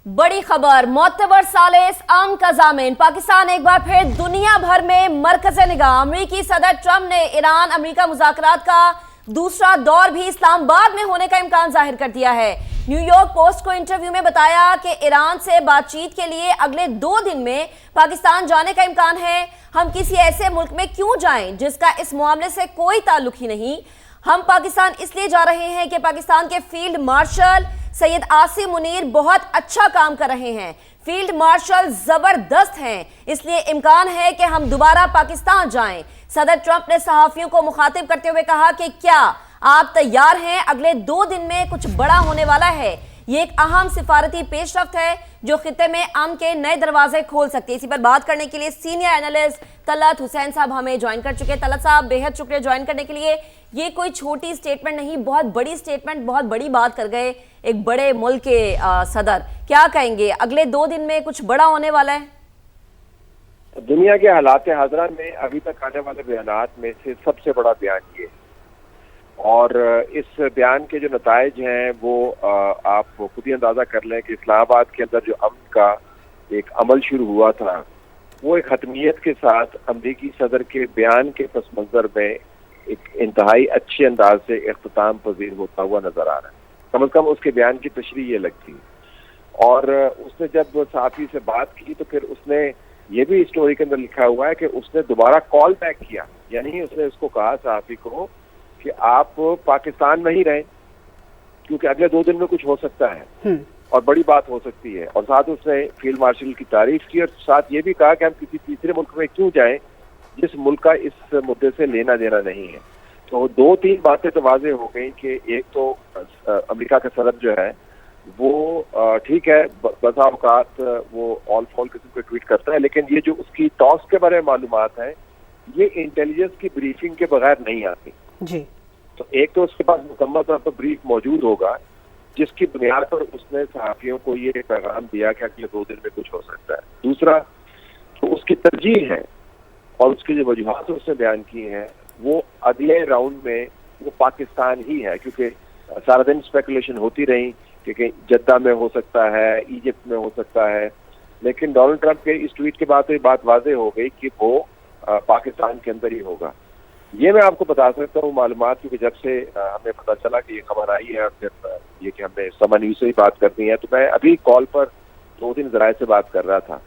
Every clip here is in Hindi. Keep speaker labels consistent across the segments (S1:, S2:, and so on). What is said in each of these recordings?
S1: बड़ी खबर, मोतबर सालिस अमन का जामिन। पाकिस्तान एक बार फिर दुनिया भर में मरकज़े निगाह। अमरीकी सदर ट्रंप ने ईरान अमरीका मुज़ाकरात का दूसरा दौर भी इस्लामाबाद में होने का इम्कान जाहिर कर दिया है। न्यूयॉर्क पोस्ट को इंटरव्यू में बताया कि ईरान से बातचीत के लिए अगले 2 दिन में पाकिस्तान जाने का इम्कान है। हम किसी ऐसे मुल्क में क्यों जाएं जिसका इस मामले से कोई ताल्लुक ही नहीं। हम पाकिस्तान इसलिए जा रहे हैं कि पाकिस्तान के फील्ड मार्शल सैयद आसिम मुनीर बहुत अच्छा काम कर रहे हैं। फील्ड मार्शल जबरदस्त हैं, इसलिए इम्कान है कि हम दोबारा पाकिस्तान जाएं। सदर ट्रंप ने सहाफियों को मुखातिब करते हुए कहा कि क्या आप तैयार हैं? अगले 2 दिन में कुछ बड़ा होने वाला है। ये एक अहम सिफारती पेशरफ्त है जो खित्ते में अमन के नए दरवाजे खोल सकती है। इसी पर बात करने के लिए सीनियर एनालिस्ट तलत हुसैन साहब हमें ज्वाइन कर चुके हैं। तलत साहब, बेहद शुक्रिया ज्वाइन करने के लिए। ये कोई छोटी स्टेटमेंट नहीं, बहुत बड़ी स्टेटमेंट, बहुत बड़ी बात कर गए एक बड़े मुल्क के सदर। क्या कहेंगे, अगले 2 दिन में कुछ बड़ा होने वाला है?
S2: दुनिया के हालात हाज़िरा में अभी तक आने वाले बयानात में से सबसे बड़ा बयान ये, और इस बयान के जो नताइज हैं वो आप खुद ही अंदाजा कर लें कि इस्लामाबाद के अंदर जो अमन का एक अमल शुरू हुआ था वो एक हतमियत के साथ अमरीकी सदर के बयान के पस मंजर में एक इंतहाई अच्छे अंदाज से इख्तिताम पजीर होता हुआ नजर आ रहा है। कम अज कम उसके बयान की तशरीह ये लगती है। और उसने जब सहाफ़ी से बात की तो फिर उसने ये भी स्टोरी के अंदर लिखा हुआ है कि उसने दोबारा कॉल बैक किया, यानी उसने उसको कहा सहाफ़ी को कि आप पाकिस्तान में ही रहें क्योंकि अगले 2 दिन में कुछ हो सकता है और बड़ी बात हो सकती है। और साथ उसने फील्ड मार्शल की तारीफ की और साथ ये भी कहा कि हम किसी तीसरे मुल्क में क्यों जाएं जिस मुल्क का इस मुद्दे से लेना देना नहीं है। तो 2-3 बातें तो वाज़ेह हो गई कि एक तो अमेरिका का सदर जो है वो ठीक है, बसा औकात वो ऑल फॉल किस्म के ट्वीट करता है, लेकिन ये जो उसकी टॉस के बारे में मालूमात है ये इंटेलिजेंस की ब्रीफिंग के बगैर नहीं आती
S1: जी।
S2: तो एक तो उसके पास मुकम्मल तौर पर ब्रीफ मौजूद होगा जिसकी बुनियाद पर उसने सहाफियों को ये पैगाम दिया कि अगले 2 दिन में कुछ हो सकता है। दूसरा तो उसकी तरजीह है और उसकी जो वजूहात उसने बयान की हैं वो अगले राउंड में वो पाकिस्तान ही है, क्योंकि सारा दिन स्पेकुलेशन होती रही कि जद्दा में हो सकता है, इजिप्ट में हो सकता है, लेकिन डोनाल्ड ट्रंप के इस ट्वीट के बाद तो ये बात वाज़ेह हो गई कि वो पाकिस्तान के अंदर ही होगा। ये मैं आपको बता सकता हूँ मालूमात, क्योंकि जब से हमें पता चला कि ये खबर आई है और फिर ये कि हमने समा न्यूज़ से ही बात करनी है, तो मैं अभी कॉल पर 2-3 ज़राए से बात कर रहा था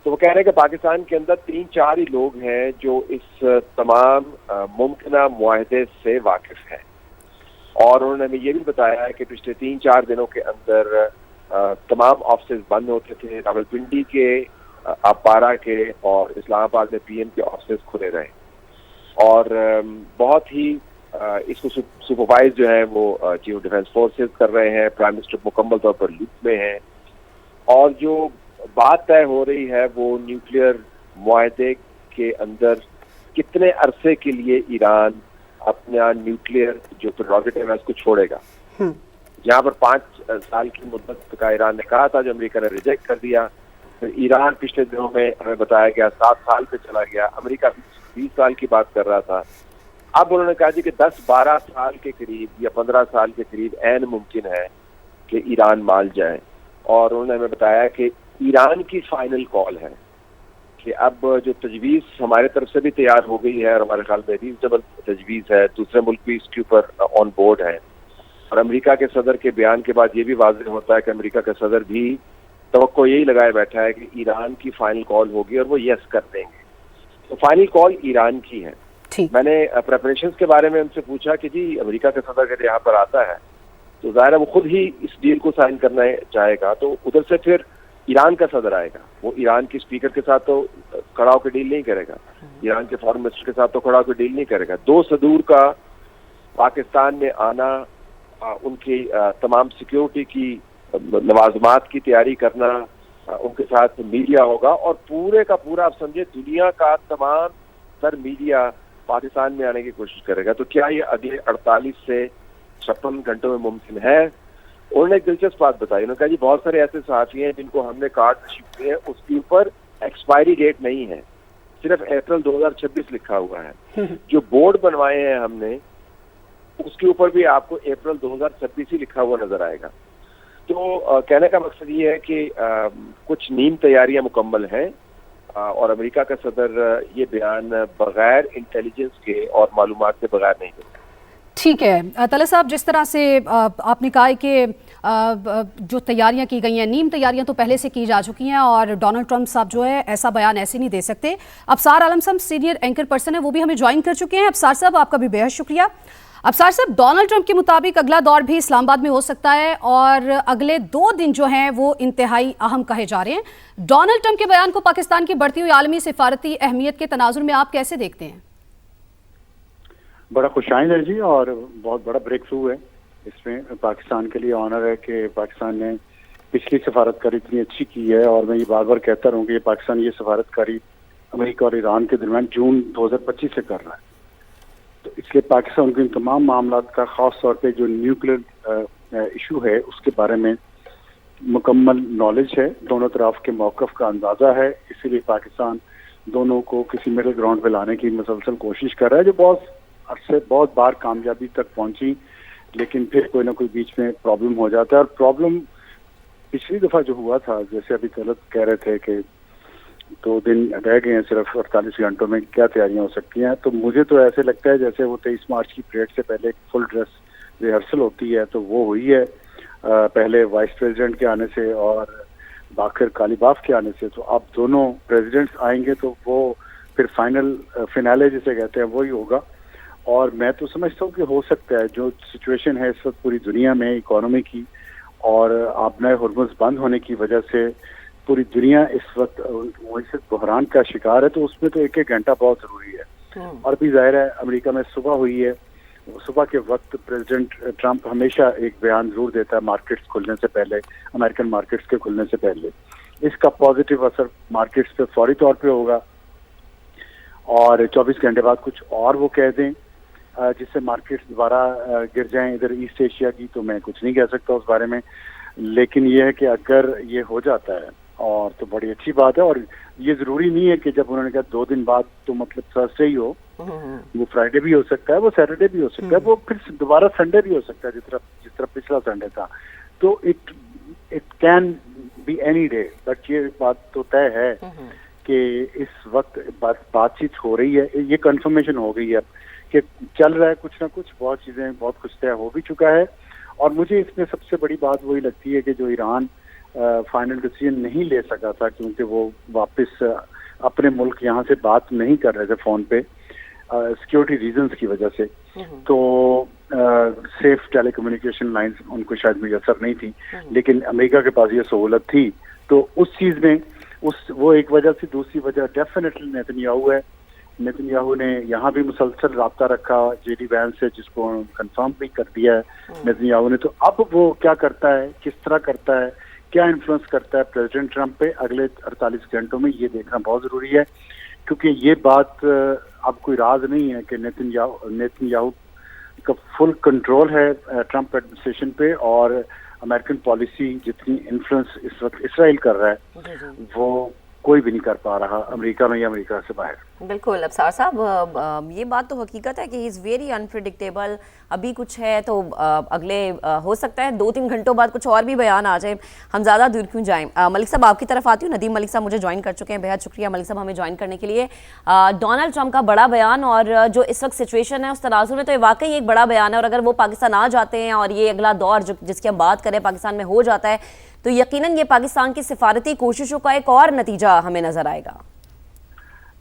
S2: तो वो कह रहे हैं कि पाकिस्तान के अंदर 3-4 ही लोग हैं जो इस तमाम मुमकिना मुआहदे से वाकिफ हैं। और उन्होंने हमें ये भी बताया है कि पिछले 3-4 दिनों के अंदर तमाम ऑफिस बंद होते थे। रावलपिंडी के, अपारा के और इस्लामाबाद में पीएम के ऑफिस खुले रहे और बहुत ही इसको सुपरवाइज जो है वो चीफ ऑफ डिफेंस फोर्सेस कर रहे हैं। प्राइम मिनिस्टर मुकम्मल तौर पर लूप में हैं और जो बात तय हो रही है वो न्यूक्लियर मुआहदे के अंदर कितने अरसे के लिए ईरान अपना न्यूक्लियर जो प्रेरोगेटिव है उसको छोड़ेगा। जहाँ पर 5 साल की मुद्दत का ईरान ने कहा था जो अमेरिका ने रिजेक्ट कर दिया, फिर ईरान पिछले दिनों में हमें बताया गया 7 साल पे चला गया, अमेरिका 20 साल की बात कर रहा था। अब उन्होंने कहा जी कि 10-12 साल के करीब या 15 साल के करीब ऐन मुमकिन है कि ईरान मान जाए। और उन्होंने हमें बताया कि ईरान की फाइनल कॉल है कि अब जो तजवीज़ हमारे तरफ से भी तैयार हो गई है और हमारे ख्याल में रीजनेबल तजवीज़ है, दूसरे मुल्क भी इसके ऊपर ऑन बोर्ड है। और अमेरिका के सदर के बयान के बाद ये भी वाज़ेह होता है कि अमेरिका का सदर भी तवक्को यही लगाए बैठा है कि ईरान की फाइनल कॉल होगी और वो यस कर देंगे। तो फाइनल कॉल ईरान की है। मैंने प्रेपरेशंस के बारे में उनसे पूछा कि जी अमेरिका का सदर अगर यहाँ पर आता है तो ज़ाहिर है वो खुद ही इस डील को साइन करना चाहेगा, तो उधर से फिर ईरान का सदर आएगा, वो ईरान के स्पीकर के साथ तो खड़ा होकर डील नहीं करेगा, ईरान के फॉरेन मिनिस्टर के साथ तो खड़ा होकर डील नहीं करेगा। 2 सदूर का पाकिस्तान में आना, उनकी तमाम सिक्योरिटी की लवाजमात की तैयारी करना, उनके साथ मीडिया होगा और पूरे का पूरा आप समझे दुनिया का तमाम सर मीडिया पाकिस्तान में आने की कोशिश करेगा। तो क्या ये अगले 48 से 56 घंटों में मुमकिन है? उन्होंने एक दिलचस्प बात बताई। उन्होंने कहा जी बहुत सारे ऐसे साथी हैं जिनको हमने कार्ड इशू किए हैं, उसके ऊपर एक्सपायरी डेट नहीं है, सिर्फ अप्रैल 2026 लिखा हुआ है। जो बोर्ड बनवाए हैं हमने उसके ऊपर भी आपको अप्रैल 2026 ही लिखा हुआ नजर आएगा। तो कहने का मकसद ये है कि कुछ नीम तैयारियां मुकम्मल हैं और अमेरिका का सदर ये बयान बगैर इंटेलिजेंस के और मालूमात के बगैर नहीं देता।
S3: ठीक है तलत साहब, जिस तरह से आपने कहा है कि जो तैयारियां की गई हैं, नीम तैयारियां तो पहले से की जा चुकी हैं और डोनाल्ड ट्रंप साहब जो है ऐसा बयान ऐसे नहीं दे सकते। अबसार आलम साहब सीनियर एंकर पर्सन है, वो भी हमें ज्वाइन कर चुके हैं। अबसार साहब आपका भी बेहद शुक्रिया। अबसार साहब, डोनाल्ड ट्रंप के मुताबिक अगला दौर भी इस्लामाबाद में हो सकता है और अगले 2 दिन जो हैं वो इंतहाई अहम कहे जा रहे हैं। डोनाल्ड ट्रंप के बयान को पाकिस्तान की बढ़ती हुई आलमी सिफारती अहमियत के तनाजुर में आप कैसे देखते हैं?
S4: बड़ा खुशाइंद है जी, और बहुत बड़ा ब्रेक थ्रू है इसमें। पाकिस्तान के लिए ऑनर है कि पाकिस्तान ने पिछली सफारतकारी इतनी अच्छी की है, और मैं ये बार बार कहता रहूँ कि पाकिस्तान ये सफारतकारी अमेरिका और ईरान के दरमियान जून 2025 से कर रहा है। तो इसलिए पाकिस्तान के इन तमाम मामला का खास तौर पे जो न्यूक्लियर इशू है उसके बारे में मुकम्मल नॉलेज है, दोनों तरफ के मौक़िफ़ का अंदाज़ा है। इसीलिए पाकिस्तान दोनों को किसी मिडिल ग्राउंड पे लाने की मुसलसल कोशिश कर रहा है, जो बहुत बार कामयाबी तक पहुंची, लेकिन फिर कोई ना कोई बीच में प्रॉब्लम हो जाता है। और प्रॉब्लम पिछली दफ़ा जो हुआ था, जैसे अभी तलत कह रहे थे कि 2 दिन रह गए हैं सिर्फ 48 घंटों में, क्या तैयारियां हो सकती हैं। तो मुझे तो ऐसे लगता है जैसे वो 23 मार्च की परेड से पहले फुल ड्रेस रिहर्सल होती है, तो वो हुई है पहले वाइस प्रेसिडेंट के आने से और बाकर कालीबाफ के आने से। तो अब दोनों प्रेसिडेंट्स आएंगे तो वो फिर फिनाले जिसे कहते हैं वही होगा। और मैं तो समझता हूँ कि हो सकता है जो सिचुएशन है इस वक्त पूरी दुनिया में इकोनॉमी की और आबनाए हुर्मुज़ बंद होने की वजह से पूरी दुनिया इस वक्त मुइसत बहरान का शिकार है, तो उसमें तो 1-1 घंटा बहुत ज़रूरी है। और भी जाहिर है अमेरिका में सुबह हुई है, सुबह के वक्त प्रेसिडेंट ट्रंप हमेशा एक बयान जरूर देता है मार्केट्स खुलने से पहले, अमेरिकन मार्केट्स के खुलने से पहले। इसका पॉजिटिव असर मार्केट्स पे फौरी तौर पे होगा, और 24 घंटे बाद कुछ और वो कह दें जिससे मार्केट्स दोबारा गिर जाएं इधर ईस्ट एशिया की, तो मैं कुछ नहीं कह सकता उस बारे में। लेकिन ये है कि अगर ये हो जाता है और तो बड़ी अच्छी बात है। और ये जरूरी नहीं है कि जब उन्होंने कहा 2 दिन बाद तो मतलब थर्सडे ही हो, वो फ्राइडे भी हो सकता है, वो सैटरडे भी हो सकता है, वो फिर दोबारा संडे भी हो सकता है जिस तरह पिछला संडे था। तो it can be any day. But ये बात तो तय है कि इस वक्त बातचीत हो रही है, ये कंफर्मेशन हो गई है कि चल रहा है कुछ ना कुछ, बहुत चीजें बहुत कुछ तय हो भी चुका है। और मुझे इसमें सबसे बड़ी बात वही लगती है कि जो ईरान फाइनल डिसीजन नहीं ले सका था क्योंकि वो वापस अपने मुल्क यहाँ से बात नहीं कर रहे थे फोन पे सिक्योरिटी रीजंस की वजह से, तो सेफ टेलीकम्युनिकेशन लाइंस उनको शायद मुयसर नहीं थी, लेकिन अमेरिका के पास ये सहूलत थी। तो उस चीज में वो एक वजह से, दूसरी वजह डेफिनेटली नेतन्याहू है। नेतन्याहू ने यहाँ भी मुसलसल राब्ता रखा जेडी वैंस से, जिसको कंफर्म भी कर दिया है नेतन्याहू ने। तो अब वो क्या करता है, किस तरह करता है, क्या इन्फ्लुएंस करता है प्रेसिडेंट ट्रंप पे अगले 48 घंटों में, ये देखना बहुत जरूरी है। क्योंकि ये बात अब कोई राज नहीं है कि नेतन्याहू का फुल कंट्रोल है ट्रंप एडमिनिस्ट्रेशन पे, और अमेरिकन पॉलिसी जितनी इन्फ्लुएंस इस वक्त इसराइल कर रहा है वो कोई भी नहीं कर पा रहा अमेरिका में या अमेरिका से बाहर।
S1: बिल्कुल अबसार साहब, ये बात तो हकीकत है कि ही इज़ वेरी अनप्रिडिक्टेबल। अभी कुछ है तो अगले हो सकता है 2-3 घंटों बाद कुछ और भी बयान आ जाए। हम ज़्यादा दूर क्यों जाएं। मलिक साहब आपकी तरफ आती हूँ। नदीम मलिक साहब मुझे ज्वाइन कर चुके हैं, बेहद शुक्रिया मलिक साहब हमें ज्वाइन करने के लिए। डोनाल्ड ट्रंप का बड़ा बयान और जो इस वक्त सिचुएशन है उस तनाजुर में तो ये वाकई एक बड़ा बयान है, और अगर वो पाकिस्तान आ जाते हैं और ये अगला दौर जिसकी हम बात करें पाकिस्तान में हो जाता है, तो यकीनन ये पाकिस्तान की सिफारती कोशिशों का एक और नतीजा हमें नजर आएगा।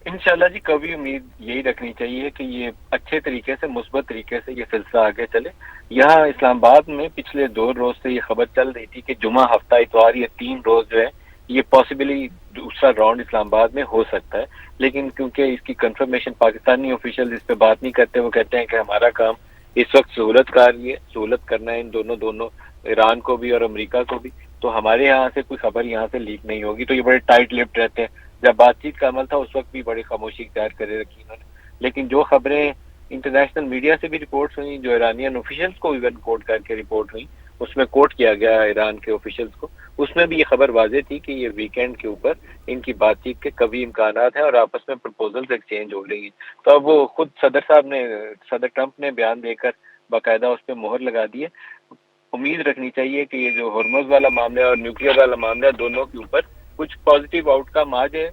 S5: इंशाल्लाह जी, कभी उम्मीद यही रखनी चाहिए कि ये अच्छे तरीके से, मुस्बत तरीके से ये सिलसिला आगे चले। यहाँ इस्लामाबाद में पिछले 2 रोज से ये खबर चल रही थी कि जुमा, हफ्ता, इतवार, ये 3 रोज जो है ये पॉसिबली दूसरा राउंड इस्लामाबाद में हो सकता है। लेकिन क्योंकि इसकी कंफर्मेशन पाकिस्तानी ऑफिशियल इस पे बात नहीं करते, वो कहते हैं कि हमारा काम इस वक्त सहूलत करना है इन दोनों ईरान को भी और अमेरिका को भी, तो हमारे यहाँ से कोई खबर यहाँ से लीक नहीं होगी। तो ये बड़े टाइट लिप्ड रहते हैं। जब बातचीत का अमल था उस वक्त भी बड़ी खामोशी इख्तियार करे रखी इन्होंने, लेकिन जो खबरें इंटरनेशनल मीडिया से भी रिपोर्ट हुई, जो ईरानियन ऑफिशियल्स को इवन कोट करके रिपोर्ट हुई, उसमें कोट किया गया ईरान के ऑफिशियल्स को, उसमें भी ये खबर वाज़ेह थी कि ये वीकेंड के ऊपर इनकी बातचीत के कभी इम्कानात हैं और आपस में प्रपोजल्स एक्सचेंज हो रही हैं। तो अब वो खुद सदर ट्रंप ने बयान देकर बाकायदा उस पर मोहर लगा दी है। उम्मीद रखनी चाहिए कि ये जो हॉर्मोज वाला मामला और न्यूक्लियर वाला मामला, दोनों के ऊपर कुछ पॉजिटिव आउटकम आ जाए,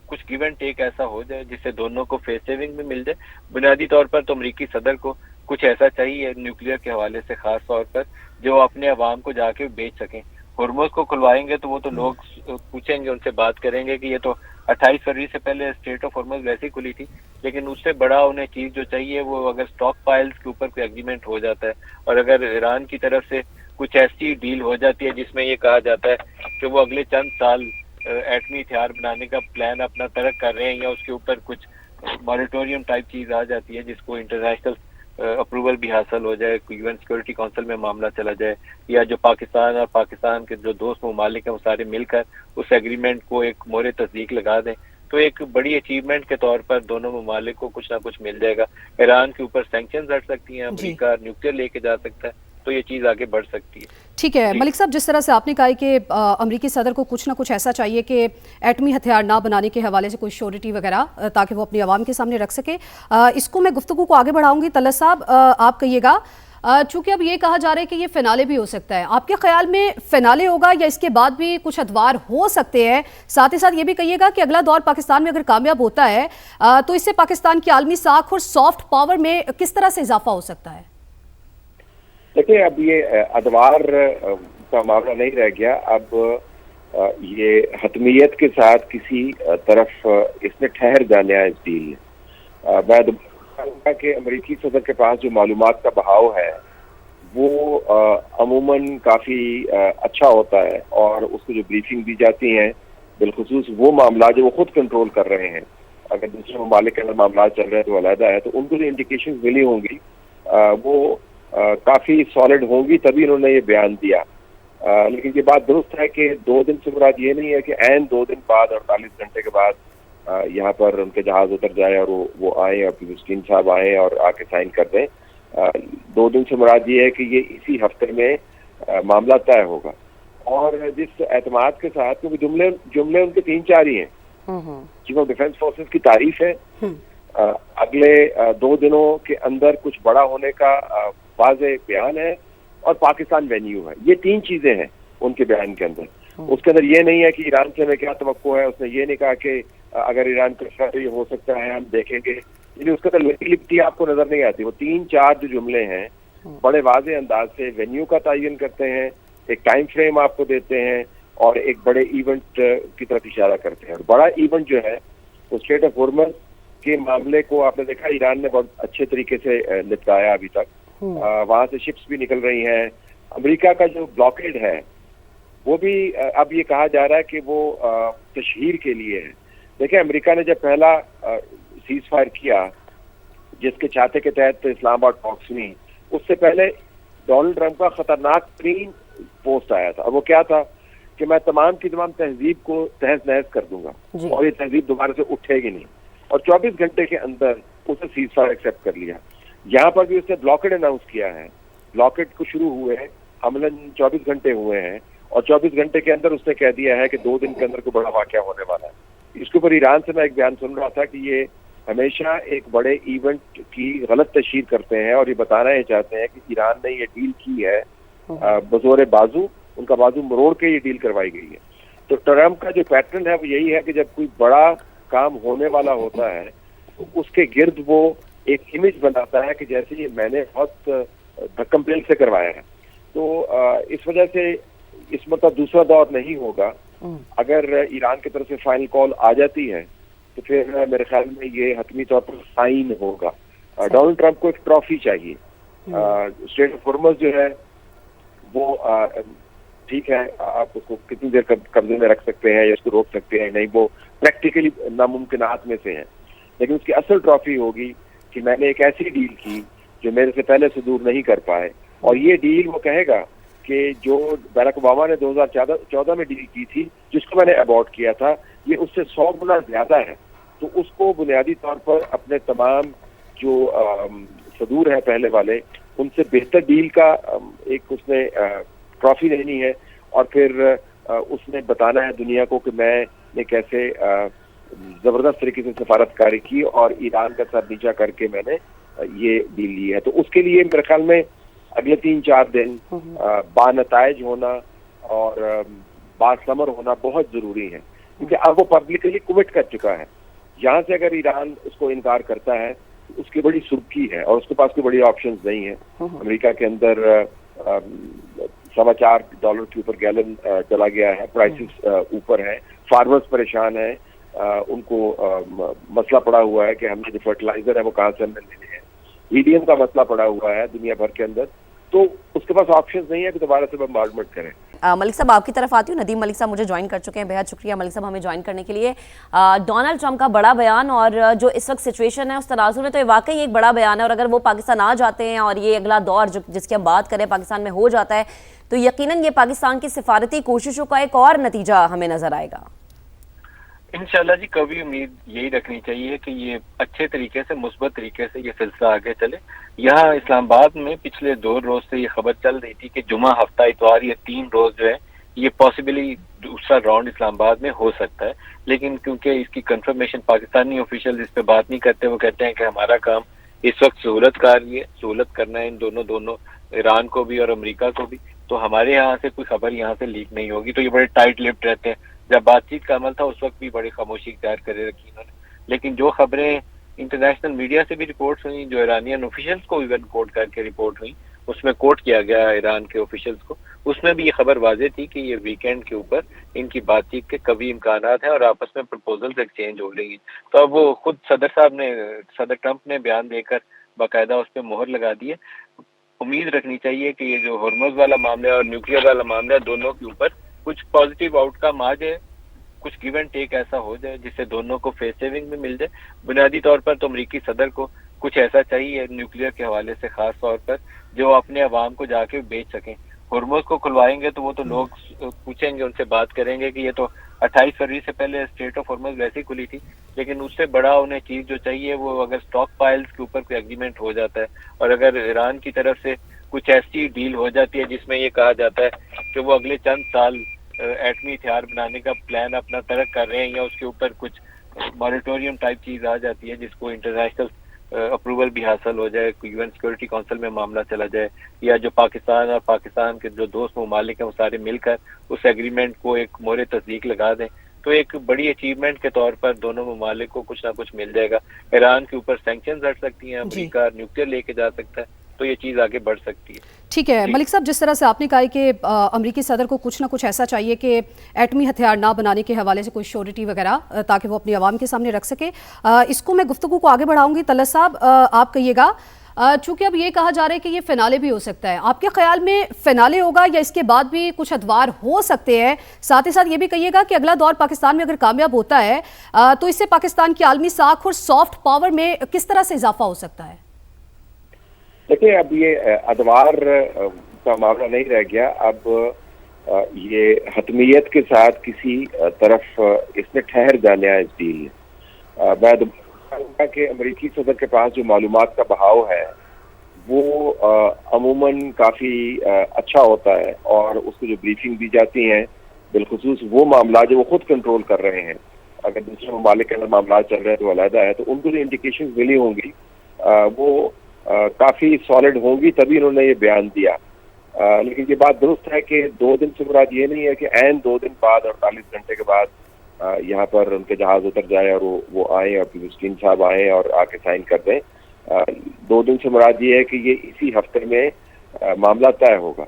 S5: कुछ गिव एंड टेक ऐसा हो जाए जिससे दोनों को फेस सेविंग भी मिल जाए। बुनियादी तौर पर तो अमरीकी सदर को कुछ ऐसा चाहिए न्यूक्लियर के हवाले से, खास तौर पर जो अपने अवाम को जाके बेच सकें। हॉर्मोज को खुलवाएंगे तो वो तो लोग पूछेंगे, उनसे बात करेंगे कि ये तो 28 फरवरी से पहले स्टेट ऑफ हॉर्मोज वैसे ही खुली थी, लेकिन उससे बड़ा उन्हें चीज जो चाहिए वो अगर स्टॉक पाइल्स के ऊपर कोई एग्रीमेंट हो जाता है और अगर ईरान की तरफ से कुछ ऐसी डील हो जाती है जिसमें ये कहा जाता है कि वो अगले चंद साल एटमी हथियार बनाने का प्लान अपना तर्क कर रहे हैं, या उसके ऊपर कुछ मॉरिटोरियम टाइप चीज आ जाती है जिसको इंटरनेशनल अप्रूवल भी हासिल हो जाए, यूएन सिक्योरिटी काउंसिल में मामला चला जाए, या जो पाकिस्तान और पाकिस्तान के जो दोस्त ममालिक हैं वो सारे मिलकर उस एग्रीमेंट को एक मोहर तस्दीक लगा दें, तो एक बड़ी अचीवमेंट के तौर पर दोनों ममालिक को कुछ ना कुछ मिल जाएगा। ईरान के ऊपर सैंक्शंस हट सकती हैं, अमेरिका न्यूक्लियर लेके जा सकता है, तो ये चीज आगे बढ़ सकती है।
S3: ठीक है मलिक साहब, जिस तरह से आपने कहा कि अमेरिकी सदर को कुछ ना कुछ ऐसा चाहिए कि एटमी हथियार ना बनाने के हवाले से कोई श्योरिटी वगैरह ताकि वो अपनी आवाम के सामने रख सके, इसको मैं गुफ्तगू को आगे बढ़ाऊंगी। तलत साहब, आप कहिएगा, चूंकि अब ये कहा जा रहा है कि ये फिनाले भी हो सकता है, आपके ख्याल में फिनाले होगा या इसके बाद भी कुछ अदवार हो सकते हैं? साथ ही साथ ये भी कहिएगा कि अगला दौर पाकिस्तान में अगर कामयाब होता है तो इससे पाकिस्तान की आलमी साख और सॉफ्ट पावर में किस तरह से इजाफा हो सकता है?
S2: देखिए, अब ये अदवार का मामला नहीं रह गया। अब ये हतमियत के साथ किसी तरफ इसमें ठहर जाना है इस डील में। मैं कहूँगा कि अमेरिकी सदर के पास जो मालूमात का बहाव है वो अमूमन काफ़ी अच्छा होता है, और उसको जो ब्रीफिंग दी जाती है बिलखुसूस वो मामला जो वो खुद कंट्रोल कर रहे हैं, अगर दूसरे ममालिक के अंदर मामला चल रहे हैं तो अलहदा है, तो उनको जो इंडिकेशन मिली होंगी वो काफ़ी सॉलिड होंगी, तभी उन्होंने ये बयान दिया। लेकिन ये बात दुरुस्त है कि 2 दिन से मुराद ये नहीं है कि ऐन 2 दिन बाद 48 घंटे के बाद यहाँ पर उनके जहाज उतर जाए और वो आए और मिस्किन साहब आए और आके साइन कर दें। 2 दिन से मुराद ये है कि ये इसी हफ्ते में मामला तय होगा। और जिस एतमाद के साथ, क्योंकि जुमले उनके 3-4 ही हैं। चीफ ऑफ डिफेंस फोर्सेस की तारीफ है, अगले 2 दिनों के अंदर कुछ बड़ा होने का वाज़ेह बयान है, और पाकिस्तान वेन्यू है। ये 3 चीजें हैं उनके बयान के अंदर। उसके अंदर ये नहीं है कि ईरान से हमें क्या तवक्को है, उसने ये नहीं कहा कि अगर ईरान का तो ये हो सकता है, हम देखेंगे, यानी उसके अंदर लिखती आपको नजर नहीं आती। वो 3-4 जो जुमले हैं बड़े वाज़ेह अंदाज से वेन्यू का तयन करते हैं, एक टाइम फ्रेम आपको देते हैं, और एक बड़े इवेंट की तरफ इशारा करते हैं। और बड़ा इवेंट जो है वो स्टेट ऑफ हॉर्मज़ के मामले को आपने देखा ईरान ने बहुत अच्छे तरीके से निपटाया अभी तक। वहां से शिप्स भी निकल रही हैं। अमेरिका का जो ब्लॉकेड है वो भी अब ये कहा जा रहा है कि वो तशहीर के लिए है। देखिए, अमेरिका ने जब पहला सीज फायर किया जिसके चाहते के तहत इस्लामाबाद टॉक्स हुई, उससे पहले डोनाल्ड ट्रंप का खतरनाक तरीन पोस्ट आया था, और वो क्या था कि मैं तमाम की तमाम तहजीब को तहस नहस कर दूंगा और ये तहजीब दोबारा से उठेगी नहीं। और 24 घंटे के अंदर उसने सीज फायर एक्सेप्ट कर लिया। यहाँ पर भी उसने ब्लॉकेड अनाउंस किया है। ब्लॉकेड को शुरू हुए अमलन 24 घंटे हुए हैं, और 24 घंटे के अंदर उसने कह दिया है कि 2 दिन के अंदर कोई बड़ा वाकया होने वाला है। इसके ऊपर ईरान से मैं एक बयान सुन रहा था कि ये हमेशा एक बड़े इवेंट की गलत तशहीर करते हैं, और ये बताना ये चाहते हैं कि ईरान ने ये डील की है बजोरे बाजू, उनका बाजू मरोड़ के ये डील करवाई गई है। तो ट्रम्प का जो पैटर्न है वो यही है कि जब कोई बड़ा काम होने वाला होता है तो उसके गिर्द वो एक इमेज बनाता है कि जैसे ये मैंने बहुत धक्कम पेल से करवाया है। तो इस वजह से इस मतलब दूसरा दौर नहीं होगा। अगर ईरान की तरफ से फाइनल कॉल आ जाती है तो फिर मेरे ख्याल में ये हतमी तौर पर साइन होगा। डोनाल्ड ट्रंप को एक ट्रॉफी चाहिए। स्टेट ऑफ हॉर्मज़ जो है वो ठीक है, आप उसको कितनी देर कब्जे में रख सकते हैं या उसको रोक सकते हैं, नहीं, वो प्रैक्टिकली नामुमकिनात में से है। लेकिन उसकी असल ट्रॉफी होगी कि मैंने एक ऐसी डील की जो मेरे से पहले से दूर नहीं कर पाए, और ये डील वो कहेगा कि जो बराक ओबामा ने 2014 में डील की थी जिसको मैंने अबॉर्ट किया था, ये उससे 100 गुना ज्यादा है। तो उसको बुनियादी तौर पर अपने तमाम जो सदूर है पहले वाले, उनसे बेहतर डील का एक उसने ट्रॉफी लेनी है, और फिर उसने बताना है दुनिया को कि मैंने कैसे जबरदस्त तरीके से सफारतकारी की और ईरान का सर नीचा करके मैंने ये डील ली है। तो उसके लिए मेरे ख्याल में अगले 3-4 दिन बानताइज होना और बासमर होना बहुत जरूरी है, क्योंकि अब वो पब्लिकली कमिट कर चुका है। यहाँ से अगर ईरान उसको इनकार करता है तो उसकी बड़ी सुर्खी है और उसके पास कोई बड़ी ऑप्शंस नहीं है। अमेरिका के अंदर $4.25 के ऊपर गैलन चला गया है, प्राइसेस ऊपर है, फार्मर्स परेशान है, उनको मसला पड़ा हुआ है कि हमने जो फर्टिलाइजर है वो कहाँ से हमें लेने हैं, हीलियम का मसला पड़ा हुआ है दुनिया भर के अंदर, तो उसके पास ऑप्शंस नहीं है कि दोबारा से बम्बार्डमेंट करें।
S1: मलिक साहब आपकी तरफ आती हूँ। नदीम मलिक साहब मुझे ज्वाइन कर चुके हैं, बेहद शुक्रिया मलिक साहब हमें ज्वाइन करने के लिए। डोनाल्ड ट्रंप का बड़ा बयान और जो इस वक्त सिचुएशन है उस तनाजुर में तो ये वाकई एक बड़ा बयान है, और अगर वो पाकिस्तान आ जाते हैं और ये अगला दौर जिसकी हम बात करें पाकिस्तान में हो जाता है तो यकीनन ये पाकिस्तान की सिफारती कोशिशों का एक और नतीजा हमें नजर आएगा।
S5: इंशाल्लाह जी, कभी उम्मीद यही रखनी चाहिए कि ये अच्छे तरीके से, मुस्बत तरीके से ये सिलसिला आगे चले। यहाँ इस्लामाबाद में पिछले 2 रोज से ये खबर चल रही थी कि जुमा, हफ्ता, इतवार, ये 3 रोज जो है ये पॉसिबली दूसरा राउंड इस्लामाबाद में हो सकता है, लेकिन क्योंकि इसकी कंफर्मेशन पाकिस्तानी ऑफिशियल इस पे बात नहीं करते, वो कहते हैं कि हमारा काम इस वक्त सहूलत करना है इन दोनों ईरान को भी और अमेरिका को भी, तो हमारे यहाँ से कोई खबर यहाँ से लीक नहीं होगी। तो ये बड़े टाइट लिप्ड रहते हैं। जब बातचीत का अमल था उस वक्त भी बड़ी खामोशी इख्तियार करे रखी इन्होंने, लेकिन जो खबरें इंटरनेशनल मीडिया से भी रिपोर्ट हुई, जो ईरानियन ऑफिशियल्स को इवन कोट करके रिपोर्ट हुई, उसमें कोट किया गया ईरान के ऑफिशियल्स को, उसमें भी ये खबर वाजे थी कि ये वीकेंड के ऊपर इनकी बातचीत के कभी इम्कानात हैं और आपस में प्रपोजल्स एक्सचेंज हो रही है। तो अब वो खुद सदर ट्रंप ने बयान देकर बाकायदा उस पर मोहर लगा दी है। उम्मीद रखनी चाहिए कि ये जो हॉर्मोज वाला मामला और न्यूक्लियर वाला मामला, दोनों के ऊपर कुछ पॉजिटिव आउटकम आ जाए, कुछ गिव एंड टेक ऐसा हो जाए जिससे दोनों को फेस सेविंग भी मिल जाए। बुनियादी तौर पर तो अमरीकी सदर को कुछ ऐसा चाहिए न्यूक्लियर के हवाले से, खास तौर पर जो अपने अवाम को जाके बेच सकें। हॉर्मोज को खुलवाएंगे तो वो तो लोग पूछेंगे, उनसे बात करेंगे कि ये तो 28 फरवरी से पहले स्टेट ऑफ हॉर्मोज वैसे ही खुली थी, लेकिन उससे बड़ा उन्हें चीज जो चाहिए वो अगर स्टॉक पाइल्स के ऊपर कोई एग्रीमेंट हो जाता है और अगर ईरान की तरफ से कुछ ऐसी डील हो जाती है जिसमें ये कहा जाता है कि वो अगले चंद साल एटमी हथियार बनाने का प्लान अपना तर्क कर रहे हैं, या उसके ऊपर कुछ मॉरिटोरियम टाइप चीज आ जाती है जिसको इंटरनेशनल अप्रूवल भी हासिल हो जाए, यूएन सिक्योरिटी काउंसिल में मामला चला जाए, या जो पाकिस्तान और पाकिस्तान के जो दोस्त ममालिक हैं वो सारे मिलकर उस एग्रीमेंट को एक मोहर तस्दीक लगा दें, तो एक बड़ी अचीवमेंट के तौर पर दोनों ममालिक को कुछ ना कुछ मिल जाएगा। ईरान के ऊपर सैंक्शंस हट सकती हैं, अमेरिका न्यूक्लियर लेके जा सकता है, तो ये चीज आगे बढ़ सकती है।
S3: ठीक है मलिक साहब, जिस तरह से आपने कहा कि अमरीकी सदर को कुछ ना कुछ ऐसा चाहिए कि एटमी हथियार ना बनाने के हवाले से कोई श्योरिटी वगैरह ताकि वो अपनी आवाम के सामने रख सके, इसको मैं गुफ्तगू को आगे बढ़ाऊंगी। तलत साहब आप कहिएगा, चूंकि अब ये कहा जा रहा है कि ये फिनाले भी हो सकता है, आपके ख्याल में फिनाले होगा या इसके बाद भी कुछ अदवार हो सकते हैं? साथ ही साथ ये भी कहिएगा कि अगला दौर पाकिस्तान में अगर कामयाब होता है तो इससे पाकिस्तान की आलमी साख और सॉफ्ट पावर में किस तरह से इजाफा हो सकता है?
S2: देखिए, अब ये अदवार का मामला नहीं रह गया। अब ये हतमियत के साथ किसी तरफ इसने ठहर जाना है इस डील। मैं कहूँगा कि अमेरिकी सदर के पास जो मालूमात का बहाव है वो अमूमन काफ़ी अच्छा होता है, और उसको जो ब्रीफिंग दी जाती है बिलखुसूस वो मामला जो वो खुद कंट्रोल कर रहे हैं, अगर दूसरे ममालिक के अंदर मामला चल रहे हैं तो अलहदा है, तो उनको जो इंडिकेशन मिली होंगी वो काफी सॉलिड होंगी, तभी उन्होंने ये बयान दिया। लेकिन ये बात दुरुस्त है कि 2 दिन से मुराद ये नहीं है कि ऐन 2 दिन बाद 48 घंटे के बाद यहाँ पर उनके जहाज उतर जाए और वो आए और मुस्किन साहब आए और आके साइन कर दें। 2 दिन से मुराद ये है कि ये इसी हफ्ते में मामला तय होगा।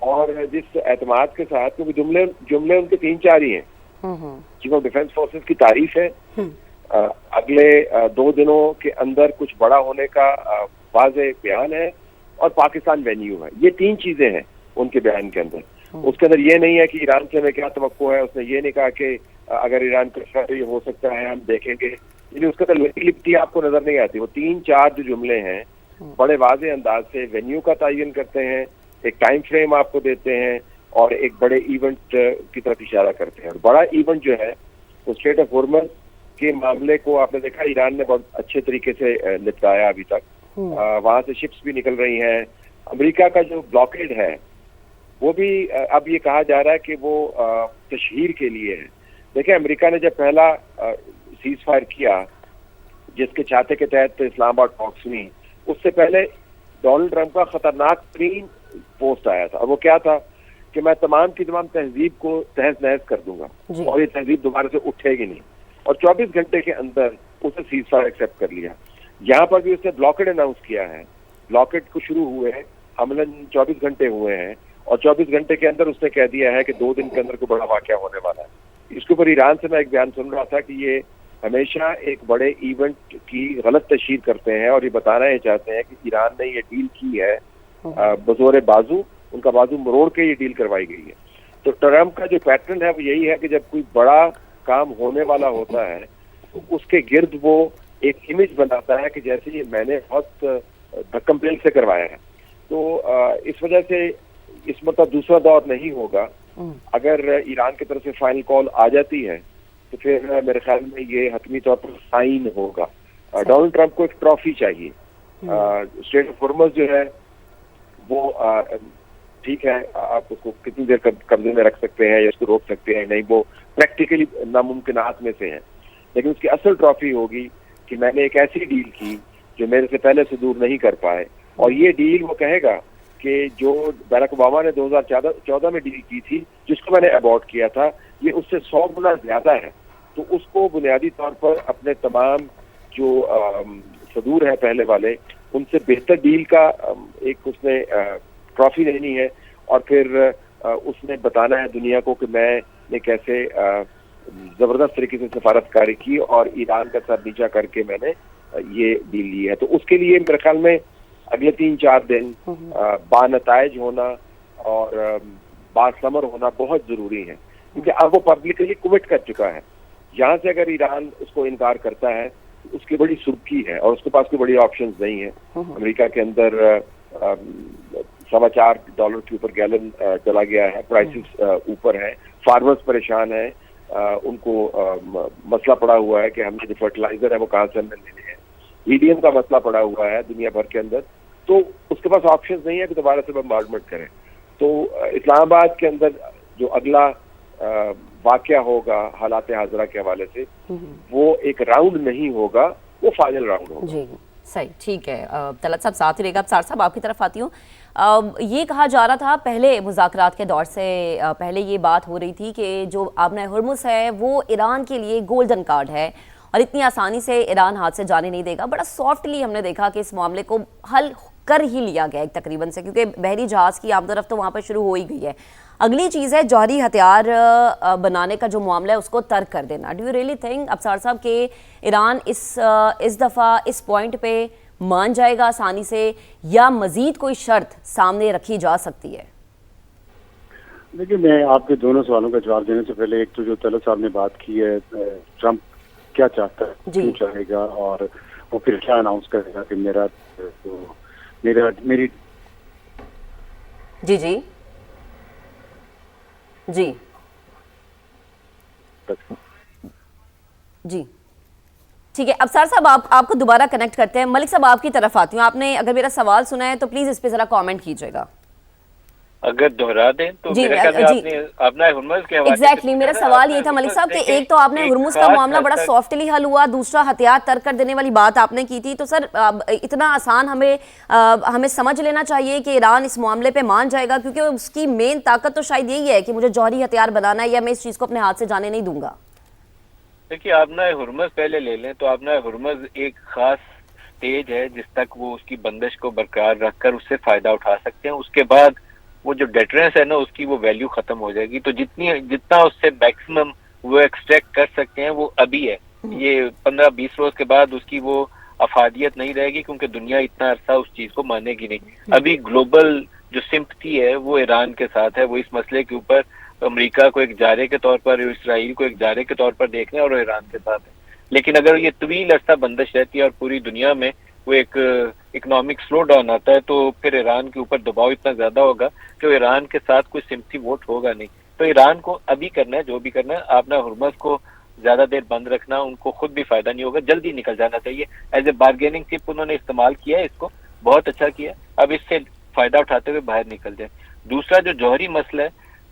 S2: और जिस एतमाद के साथ, क्योंकि जुमले उनके 3-4 ही हैं। चीफ ऑफ डिफेंस फोर्सेस की तारीफ है, अगले 2 दिनों के अंदर कुछ बड़ा होने का वाज़ेह बयान है, और पाकिस्तान वेन्यू है। ये 3 चीजें हैं उनके बयान के अंदर। उसके अंदर ये नहीं है कि ईरान से हमें क्या तवक्को है, उसने ये नहीं कहा कि अगर ईरान का तो ये हो सकता है हम देखेंगे, यानी उसके अंदर लिपटी आपको नजर नहीं आती। वो 3-4 जो जुमले हैं बड़े वाज़ेह अंदाज से वेन्यू का तयन करते हैं, एक टाइम फ्रेम आपको देते हैं और एक बड़े इवेंट की तरफ इशारा करते हैं। और बड़ा इवेंट जो है वो स्टेट ऑफ हॉर्मज़ के मामले को आपने देखा ईरान ने बहुत अच्छे तरीके से निपटाया अभी तक। वहां से शिप्स भी निकल रही हैं। अमेरिका का जो ब्लॉकेड है वो भी अब ये कहा जा रहा है कि वो तशहीर के लिए है। देखिए, अमेरिका ने जब पहला सीज फायर किया जिसके चाहते के तहत इस्लामाबाद टॉक्स हुई, उससे पहले डोनाल्ड ट्रंप का खतरनाक तरीन पोस्ट आया था, और वो क्या था कि मैं तमाम की तमाम तहजीब को तहस नहस कर दूंगा और ये तहजीब दोबारा से उठेगी नहीं, और 24 घंटे के अंदर उसने सीज फायर एक्सेप्ट कर लिया। यहाँ पर भी उसने ब्लॉकेड अनाउंस किया है, ब्लॉकेड को शुरू हुए हैं अमलन 24 घंटे हुए हैं, और 24 घंटे के अंदर उसने कह दिया है कि 2 दिन के अंदर कोई बड़ा वाकया होने वाला है। इसके ऊपर ईरान से मैं एक बयान सुन रहा था कि ये हमेशा एक बड़े इवेंट की गलत तशहीर करते हैं और ये बताना ही चाहते हैं कि ईरान ने ये डील की है बजोरे बाजू, उनका बाजू मरोड़ के ये डील करवाई गई है। तो ट्रम्प का जो पैटर्न है वो यही है कि जब कोई बड़ा काम होने वाला होता है तो उसके गिर्द वो एक इमेज बनाता है कि जैसे ये मैंने बहुत धक्कम पेल से करवाया है। तो इस वजह से इस मतलब दूसरा दौर नहीं होगा। अगर ईरान की तरफ से फाइनल कॉल आ जाती है तो फिर मेरे ख्याल में ये हतमी तौर पर साइन होगा। डोनाल्ड ट्रंप को एक ट्रॉफी चाहिए। स्ट्रेट ऑफ हॉर्मुज़ जो है वो ठीक है, आप उसको कितनी देर कब्जे में रख सकते हैं या उसको रोक सकते हैं नहीं, वो प्रैक्टिकली नामुमकिनात में से है, लेकिन उसकी असल ट्रॉफी होगी कि मैंने एक ऐसी डील की जो मेरे से पहले से दूर नहीं कर पाए। और ये डील वो कहेगा कि जो बराक ओबामा ने 2014 में डील की थी जिसको मैंने अबॉर्ट किया था, ये उससे 100 गुना ज्यादा है। तो उसको बुनियादी तौर पर अपने तमाम जो सदूर है पहले वाले उनसे बेहतर डील का एक उसने ट्रॉफी लेनी है, और फिर उसने बताना है दुनिया को कि मैंने कैसे जबरदस्त तरीके से सफारतकारी की और ईरान का सर नीचा करके मैंने ये डील ली है। तो उसके लिए मेरे ख्याल में अगले 3-4 दिन बानताइज होना और बासमर होना बहुत जरूरी है, क्योंकि अब वो पब्लिकली कमिट कर चुका है। यहाँ से अगर ईरान उसको इनकार करता है तो उसकी बड़ी सुर्खी है और उसके पास कोई बड़ी ऑप्शंस नहीं है। अमेरिका के अंदर $4.25 के ऊपर गैलन चला गया है, प्राइसेस ऊपर है, फार्मर्स परेशान है, उनको मसला पड़ा हुआ है कि हमने जो फर्टिलाइजर है वो कहाँ से हमने लेने हैं, हीलियम का मसला पड़ा हुआ है दुनिया भर के अंदर। तो उसके पास ऑप्शंस नहीं है कि दोबारा से बम्बार्डमेंट करें। तो इस्लामाबाद के अंदर जो अगला वाकया होगा हालात हाजरा के हवाले से, वो एक राउंड नहीं होगा, वो फाइनल राउंड होगा।
S1: जी सही, ठीक है। तलत साहब साथ ही रहेगा। अब सार साहब आपकी तरफ आती हूँ। ये कहा जा रहा था पहले मुज़ाकरात के दौर से पहले ये बात हो रही थी कि जो आबना हुर्मुज़ है वो ईरान के लिए गोल्डन कार्ड है और इतनी आसानी से ईरान हाथ से जाने नहीं देगा। बड़ा सॉफ्टली हमने देखा कि इस मामले को हल कर ही लिया गया एक तकरीबन से, क्योंकि बहरी जहाज़ की आमदरफ्त तो वहाँ पर शुरू हो ही गई है। अगली चीज़ है जौहरी हथियार बनाने का जो मामला है उसको तर्क कर देना। डू यू रियली थिंक अबसार साहब के ईरान इस दफ़ा इस पॉइंट पे मान जाएगा आसानी से, या मजीद कोई शर्त सामने रखी जा सकती है?
S4: देखिए, मैं आपके दोनों सवालों का जवाब देने से पहले एक तो जो तलत साहब ने बात की है ट्रंप क्या चाहता है, क्यों चाहेगा और वो फिर क्या अनाउंस करेगा कि मेरी
S1: जी जी जी जी ठीक है। अबसार साहब आपको दोबारा कनेक्ट करते हैं। मलिक साहब आपकी तरफ आती हूँ। आपने अगर मेरा सवाल सुना है तो प्लीज इस पे जरा कमेंट कीजिएगा।
S5: अगर दोहरा दें तो मेरे ख्याल में आपने अपना हुर्मुज़ के हवाले से
S1: एग्जैक्टली मेरा सवाल ये था मलिक साहब कि एक तो आपने हुर्मुज़ का मामला बड़ा सॉफ्टली हल हुआ, दूसरा हथियार तर्क कर देने वाली बात आपने की थी। तो सर इतना आसान हमें समझ लेना चाहिए कि ईरान इस मामले पे मान जाएगा, क्योंकि उसकी मेन ताकत तो शायद यही है कि मुझे जौहरी हथियार बनाना है या मैं इस चीज को अपने हाथ से जाने नहीं दूंगा।
S5: देखिए, आपना हुर्मुज़ पहले ले लें तो आपना हुर्मुज़ एक खास स्टेज है जिस तक वो उसकी बंदिश को बरकरार रखकर उससे फायदा उठा सकते हैं। उसके बाद वो जो डेटरेंस है ना उसकी वो वैल्यू खत्म हो जाएगी। तो जितना उससे मैक्सिमम वो एक्सट्रैक्ट कर सकते हैं वो अभी है। ये 15-20 रोज के बाद उसकी वो अफादियत नहीं रहेगी, क्योंकि दुनिया इतना अरसा उस चीज को मानेगी नहीं। अभी ग्लोबल जो सिंपथी है वो ईरान के साथ है। वो इस मसले के ऊपर अमेरिका को एक जारे के तौर पर, इसराइल को एक जारे के तौर पर देख रहे हैं और ईरान के साथ है। लेकिन अगर ये तवील अरसा बंदिश रहती है और पूरी दुनिया में वो एक इकोनॉमिक स्लो डाउन आता है तो फिर ईरान के ऊपर दबाव इतना ज्यादा होगा कि ईरान के साथ कोई सिम्पथी वोट होगा नहीं। तो ईरान को अभी करना है जो भी करना है, अपना हुर्मुज़ को ज्यादा देर बंद रखना उनको खुद भी फायदा नहीं होगा, जल्दी निकल जाना चाहिए। एज ए बार्गेनिंग चिप उन्होंने इस्तेमाल किया है, इसको बहुत अच्छा किया। अब इससे फायदा उठाते हुए बाहर निकल जाए। दूसरा जो जौहरी मसला है,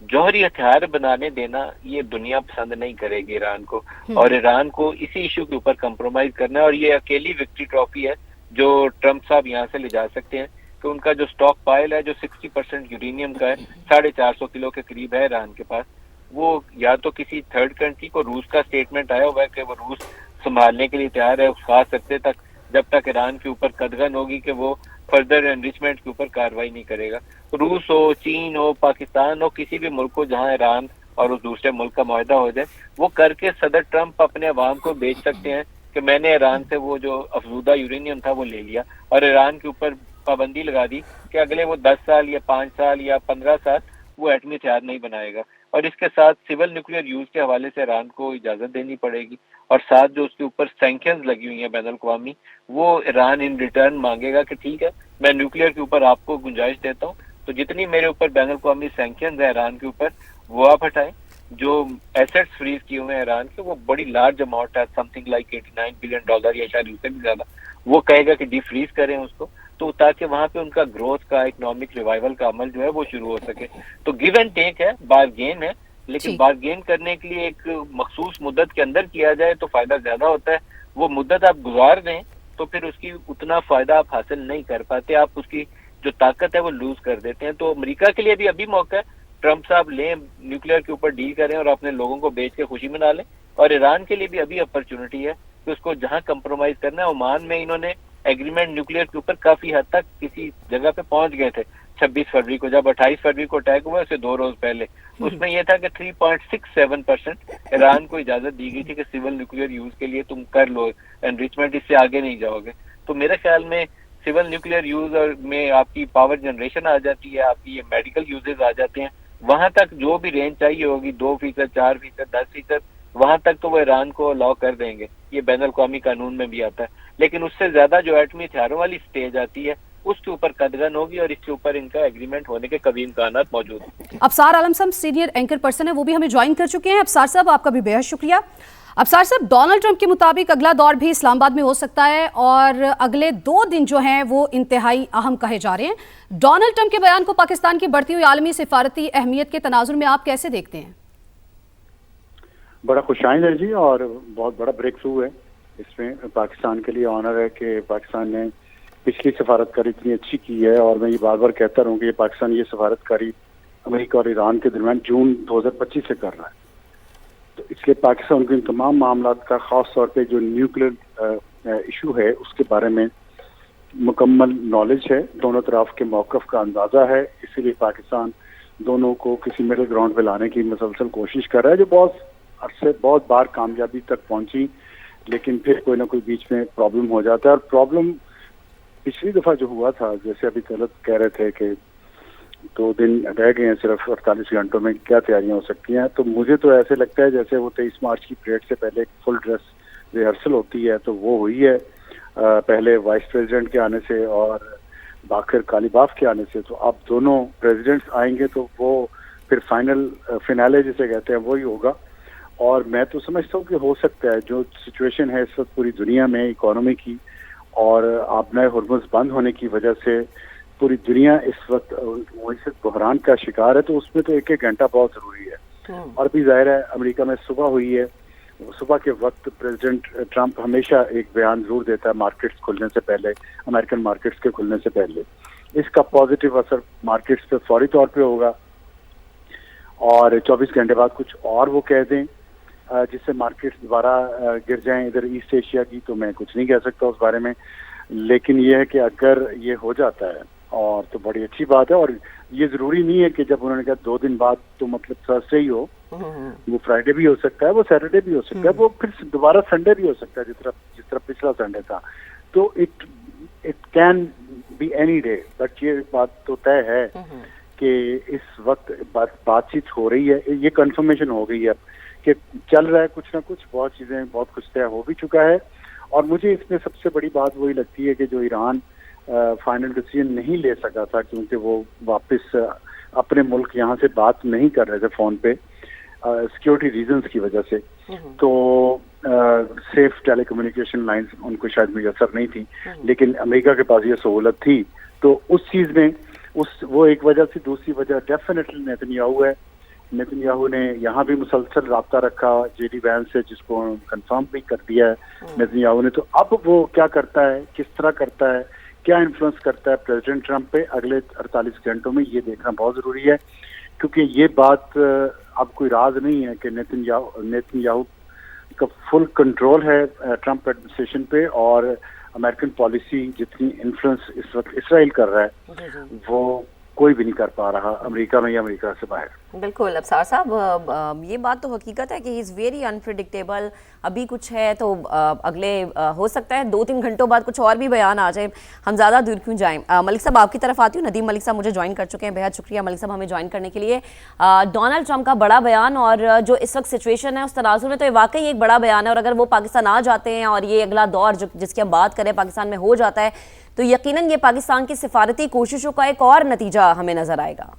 S5: जौहरी हथियार बनाने देना ये दुनिया पसंद नहीं करेगी ईरान को, और ईरान को इसी इशू के ऊपर कंप्रोमाइज करना है। और ये अकेली विक्ट्री ट्रॉफी है जो ट्रंप साहब यहाँ से ले जा सकते हैं। कि उनका जो स्टॉक पाइल है जो 60% यूरेनियम का है, 450 किलो के करीब है ईरान के पास, वो या तो किसी थर्ड कंट्री को, रूस का स्टेटमेंट आया हुआ है कि वो रूस संभालने के लिए तैयार है उस खास अरसे तक, जब तक ईरान के ऊपर कदगन होगी कि वो फर्दर एनरिचमेंट के ऊपर कार्रवाई नहीं करेगा। रूस हो, चीन हो, पाकिस्तान हो, किसी भी मुल्क को जहां ईरान और उस दूसरे मुल्क का मुआहदा हो जाए, वो करके सदर ट्रंप अपने अवाम को बेच सकते हैं कि मैंने ईरान से वो जो अफजूदा यूरेनियम था वो ले लिया, और ईरान के ऊपर पाबंदी लगा दी कि अगले वो 10 साल या 5 साल या 15 साल वो एटमी हथियार नहीं बनाएगा। और इसके साथ सिविल न्यूक्लियर यूज के हवाले से ईरान को इजाजत देनी पड़ेगी, और साथ जो उसके ऊपर सैंक्शंस लगी हुई हैं बैनुल-अक़वामी, वो ईरान इन रिटर्न मांगेगा कि ठीक है मैं न्यूक्लियर के ऊपर आपको गुंजाइश देता हूँ, तो जितनी मेरे ऊपर बैनुल-अक़वामी सैंक्शंस है ईरान के ऊपर वो आप हटाएं। जो एसेट्स फ्रीज किए हुए हैं ईरान के, वो बड़ी लार्ज अमाउंट है, समथिंग लाइक $89 बिलियन या शायद उससे भी ज्यादा, वो कहेगा कि डिफ्रीज करें उसको, तो ताकि वहां पे उनका ग्रोथ का, इकोनॉमिक रिवाइवल का अमल जो है वो शुरू हो सके। तो गिव एंड टेक है, बारगेन है, लेकिन बारगेन करने के लिए एक मखसूस मुद्दत के अंदर किया जाए तो फायदा ज्यादा होता है। वो मुद्दत आप गुजार दें तो फिर उसकी उतना फायदा आप हासिल नहीं कर पाते, आप उसकी जो ताकत है वो लूज कर देते हैं। तो अमेरिका के लिए भी अभी मौका है, ट्रंप साहब लें, न्यूक्लियर के ऊपर डील करें और अपने लोगों को बेच के खुशी मना लें। और ईरान के लिए भी अभी अपॉर्चुनिटी है कि उसको जहां कंप्रोमाइज करना है। ओमान में इन्होंने एग्रीमेंट न्यूक्लियर के ऊपर काफी हद तक किसी जगह पे पहुंच गए थे 26 फरवरी को, जब 28 फरवरी को अटैक हुआ उससे 2 रोज पहले उसमें यह था कि 3.67% ईरान को इजाजत दी गई थी कि सिविल न्यूक्लियर यूज के लिए तुम कर लो एनरिचमेंट, इससे आगे नहीं जाओगे। तो मेरे ख्याल में सिविल न्यूक्लियर यूज और में आपकी पावर जनरेशन आ जाती है, आपकी ये मेडिकल यूजेस आ जाते हैं, वहां तक जो भी रेंज चाहिए होगी 2%, 4%, 10%, वहां तक तो वो ईरान को अलाउ कर देंगे, ये बैनुल-अक़वामी कानून में भी आता है। लेकिन उससे ज्यादा जो एटमी हथियारों वाली स्टेज आती है उसके ऊपर कदगन होगी और इसके ऊपर इनका एग्रीमेंट होने के कभी इम्कानात मौजूद हैं।
S3: अफसार आलम साहब सीनियर एंकर पर्सन है, वो भी हमें ज्वाइन कर चुके हैं। अफसार साहब आपका भी बेहद शुक्रिया। अफसार साहब, डोनाल्ड ट्रंप के मुताबिक अगला दौर भी इस्लामाबाद में हो सकता है और अगले 2 दिन जो हैं वो इंतहाई अहम कहे जा रहे हैं। डोनाल्ड ट्रंप के बयान को पाकिस्तान की बढ़ती हुई आलमी सिफारती अहमियत के तनाजुर में आप कैसे देखते हैं?
S4: बड़ा खुशाइंद है जी, और बहुत बड़ा ब्रेक थ्रू है इसमें। पाकिस्तान के लिए ऑनर है कि पाकिस्तान ने पिछली सफारतकारी इतनी अच्छी की है, और मैं ये बार बार कहता रहूँ कि पाकिस्तान ये सफारतकारी अमेरिका और ईरान के दरमियान जून 2025 से कर रहा है। तो इसलिए पाकिस्तान के इन तमाम मामला का खास तौर पे जो न्यूक्लियर इशू है उसके बारे में मुकम्मल नॉलेज है, दोनों तरफ के मौक़िफ़ का अंदाज़ा है। इसीलिए पाकिस्तान दोनों को किसी मिडिल ग्राउंड पे लाने की मुसलसल कोशिश कर रहा है, जो बहुत बार कामयाबी तक पहुंची, लेकिन फिर कोई ना कोई बीच में प्रॉब्लम हो जाता है। और प्रॉब्लम पिछली दफ़ा जो हुआ था, जैसे अभी गलत कह रहे थे कि 2 दिन रह गए हैं सिर्फ 48 घंटों में क्या तैयारियां हो सकती हैं, तो मुझे तो ऐसे लगता है जैसे वो 23 मार्च की परेड से पहले फुल ड्रेस रिहर्सल होती है, तो वो हुई है पहले वाइस प्रेसिडेंट के आने से और बाकर कालीबाफ के आने से। तो अब दोनों प्रेसिडेंट्स आएंगे तो वो फिर फिनाले जिसे कहते हैं वही होगा। और मैं तो समझता हूँ कि हो सकता है जो सिचुएशन है इस वक्त पूरी दुनिया में इकोनॉमी की और आबनाए हुर्मुज़ बंद होने की वजह से पूरी दुनिया इस वक्त मुइसत बहरान का शिकार है, तो उसमें तो 1-1 घंटा बहुत ज़रूरी है। और भी जाहिर है अमेरिका में सुबह हुई है, सुबह के वक्त प्रेसिडेंट ट्रंप हमेशा एक बयान जरूर देता है मार्केट्स खुलने से पहले, अमेरिकन मार्केट्स के खुलने से पहले। इसका पॉजिटिव असर मार्केट्स पे फौरी तौर पे होगा, और 24 घंटे बाद कुछ और वो कह दें जिससे मार्केट्स दोबारा गिर जाएं इधर ईस्ट एशिया की, तो मैं कुछ नहीं कह सकता उस बारे में। लेकिन ये है कि अगर ये हो जाता है और तो बड़ी अच्छी बात है। और ये जरूरी नहीं है कि जब उन्होंने कहा 2 दिन बाद तो मतलब थर्सडे ही हो, वो फ्राइडे भी हो सकता है, वो सैटरडे भी हो सकता है, वो फिर दोबारा संडे भी हो सकता है जिस तरह पिछला संडे था। तो it can be any day. But ये बात तो तय है कि इस वक्त बातचीत हो रही है, ये कंफर्मेशन हो गई है कि चल रहा है कुछ ना कुछ, बहुत चीजें बहुत कुछ तय हो भी चुका है। और मुझे इसमें सबसे बड़ी बात वही लगती है कि जो ईरान फाइनल डिसीजन नहीं ले सका था क्योंकि वो वापस अपने मुल्क यहाँ से बात नहीं कर रहे थे फोन पे सिक्योरिटी रीजंस की वजह से, तो सेफ टेलीकम्युनिकेशन लाइंस उनको शायद मुयसर नहीं थी, लेकिन अमेरिका के पास ये सहूलत थी। तो उस चीज में वो एक वजह से, दूसरी वजह डेफिनेटली नेतन्याहू है। नेतन्याहू ने यहाँ भी मुसलसल राब्ता रखा जेडी वैंस से, जिसको कंफर्म भी कर दिया है नेतन्याहू ने। तो अब वो क्या करता है, किस तरह करता है, क्या इन्फ्लुएंस करता है प्रेसिडेंट ट्रंप पे अगले 48 घंटों में, ये देखना बहुत जरूरी है। क्योंकि ये बात अब कोई राज नहीं है कि नेतन्याहू का फुल कंट्रोल है ट्रंप एडमिनिस्ट्रेशन पे, और अमेरिकन पॉलिसी जितनी इन्फ्लुएंस इस वक्त इसराइल कर रहा है वो कोई भी नहीं कर पा रहा अमेरिका में या अमेरिका से बाहर।
S1: बिल्कुल। अफसार साहब, ये बात तो हकीकत है कि ही इज़ वेरी अनप्रिडिक्टेबल। अभी कुछ है तो अगले हो सकता है 2-3 घंटों बाद कुछ और भी बयान आ जाए। हम ज़्यादा दूर क्यों जाएं। मलिक साहब आपकी तरफ आती हूँ। नदीम मलिक साहब मुझे ज्वाइन कर चुके हैं, बेहद शुक्रिया मलिक साहब हमें ज्वाइन करने के लिए। डोनाल्ड ट्रंप का बड़ा बयान और जो इस वक्त सिचुएशन है उस तनाजुर में, तो ये वाकई एक बड़ा बयान है। और अगर वो पाकिस्तान आ जाते हैं और ये अगला दौर जिसकी हम बात करें पाकिस्तान में हो जाता है, तो यकीनन ये पाकिस्तान की सिफारती कोशिशों का एक और नतीजा हमें नजर आएगा।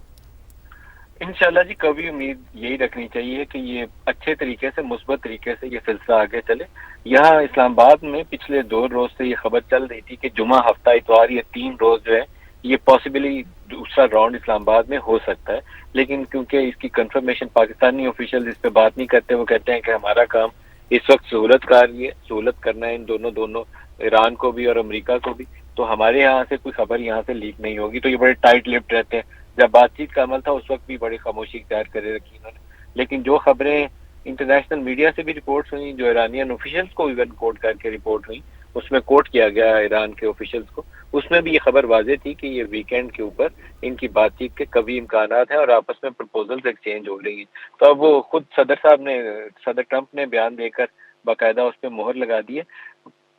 S5: इंशाल्लाह जी, कभी उम्मीद यही रखनी चाहिए कि ये अच्छे तरीके से, मुस्बत तरीके से ये सिलसिला आगे चले। यहाँ इस्लामाबाद में पिछले 2 रोज से ये खबर चल रही थी कि जुमा, हफ्ता, इतवार, ये 3 रोज जो है ये पॉसिबली दूसरा राउंड इस्लामाबाद में हो सकता है। लेकिन क्योंकि इसकी कंफर्मेशन पाकिस्तानी ऑफिशियल इस पे बात नहीं करते, वो कहते हैं कि हमारा काम इस वक्त सहूलत करना है इन दोनों ईरान को भी और अमेरिका को भी, तो हमारे यहाँ से कोई खबर यहाँ से लीक नहीं होगी। तो ये बड़े टाइट लिप्ड रहते हैं। जब बातचीत का अमल था उस वक्त भी बड़ी खामोशी इख्तियार करे रखी इन्होंने। लेकिन जो खबरें इंटरनेशनल मीडिया से भी रिपोर्ट्स हुई, जो ईरानियन ऑफिशियल्स को इवन कोट करके रिपोर्ट हुई, उसमें कोट किया गया ईरान के ऑफिशियल्स को, उसमें भी ये खबर वाज़ेह थी कि ये वीकेंड के ऊपर इनकी बातचीत के कभी इम्कानात हैं और आपस में प्रपोजल्स एक्सचेंज हो रही हैं। तो अब वो खुद सदर ट्रंप ने बयान देकर बाकायदा उस पर मोहर लगा दी है।